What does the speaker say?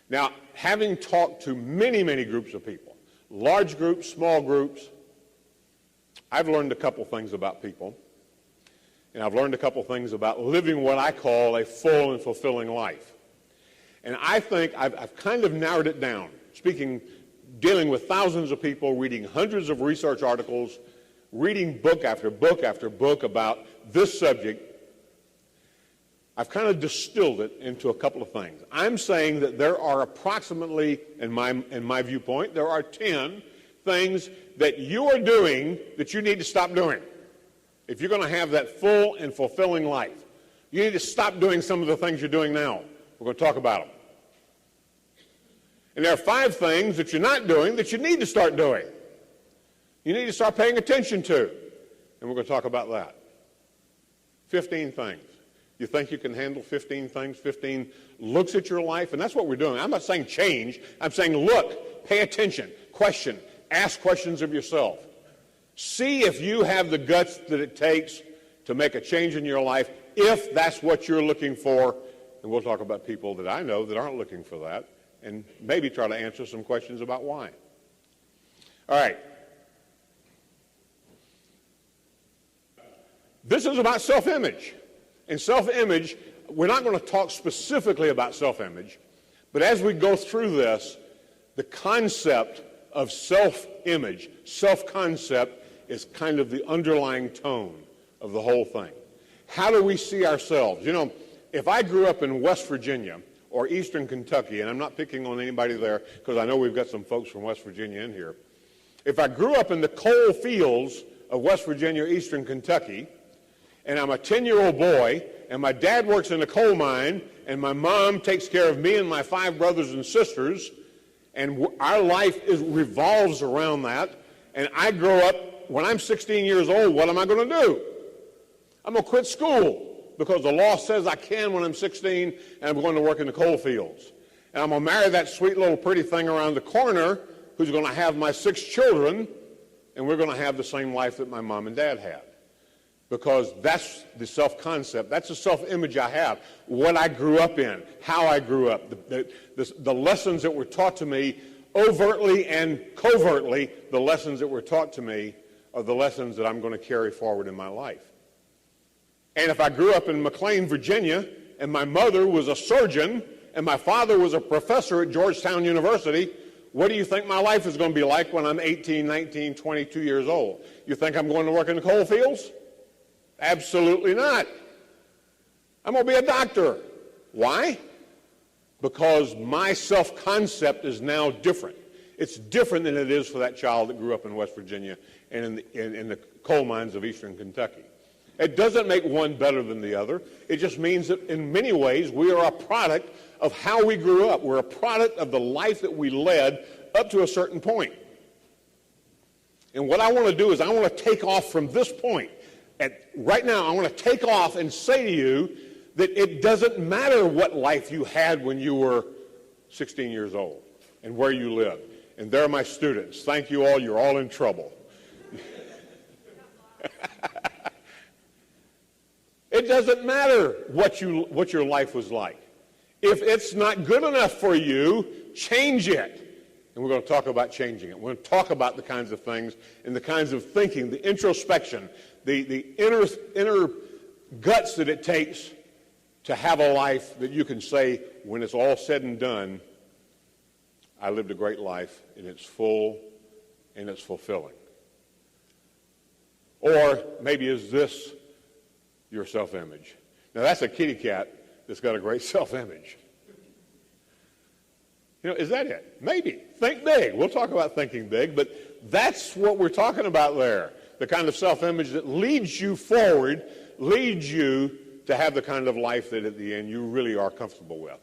Now, having talked to many, many groups of people, large groups, small groups, I've learned a couple things about people, and I've learned a couple things about living what I call a full and fulfilling life. And I think I've kind of narrowed it down, dealing with thousands of people, reading hundreds of research articles, reading book after book after book about this subject. I've kind of distilled it into a couple of things. I'm saying that there are approximately, in my viewpoint, there are 10 things that you are doing that you need to stop doing. If you're going to have that full and fulfilling life, you need to stop doing some of the things you're doing now. We're going to talk about them. And there are 5 things that you're not doing that you need to start doing. You need to start paying attention to. And we're going to talk about that. 15 things. You think you can handle 15 things, 15 looks at your life? And that's what we're doing. I'm not saying change. I'm saying look, pay attention, question, ask questions of yourself. See if you have the guts that it takes to make a change in your life, if that's what you're looking for. And we'll talk about people that I know that aren't looking for that, and maybe try to answer some questions about why. All right. This is about self-image. And self-image, we're not going to talk specifically about self-image, but as we go through this, the concept of self-image, self-concept, is kind of the underlying tone of the whole thing. How do we see ourselves? You know, if I grew up in West Virginia or Eastern Kentucky, and I'm not picking on anybody there because I know we've got some folks from West Virginia in here. If I grew up in the coal fields of West Virginia or Eastern Kentucky, and I'm a 10-year-old boy, and my dad works in a coal mine, and my mom takes care of me and my 5 brothers and sisters, and our life revolves around that, and I grow up, when I'm 16 years old, what am I going to do? I'm going to quit school, because the law says I can when I'm 16, and I'm going to work in the coal fields. And I'm going to marry that sweet little pretty thing around the corner, who's going to have my 6 children, and we're going to have the same life that my mom and dad had. Because that's the self-concept, that's the self-image I have, what I grew up in, how I grew up, the lessons that were taught to me overtly and covertly, the lessons that were taught to me are the lessons that I'm going to carry forward in my life. And if I grew up in McLean, Virginia, and my mother was a surgeon, and my father was a professor at Georgetown University, what do you think my life is going to be like when I'm 18, 19, 22 years old? You think I'm going to work in the coal fields? Absolutely not. I'm going to be a doctor. Why? Because my self-concept is now different. It's different than it is for that child that grew up in West Virginia and in the coal mines of Eastern Kentucky. It doesn't make one better than the other. It just means that in many ways we are a product of how we grew up. We're a product of the life that we led up to a certain point. And what I want to do is I want to take off from this point. Right now, I want to take off and say to you that it doesn't matter what life you had when you were 16 years old and where you lived. And there are my students. Thank you all. You're all in trouble. It doesn't matter what your life was like. If it's not good enough for you, change it. And we're going to talk about changing it. We're going to talk about the kinds of things and the kinds of thinking, the introspection, the inner guts that it takes to have a life that you can say, when it's all said and done, I lived a great life, and it's full and it's fulfilling. Or maybe is this your self-image? Now, that's a kitty cat that's got a great self-image. You know, is that it? Maybe. Think big. We'll talk about thinking big, but that's what we're talking about there. The kind of self-image that leads you forward, leads you to have the kind of life that at the end you really are comfortable with.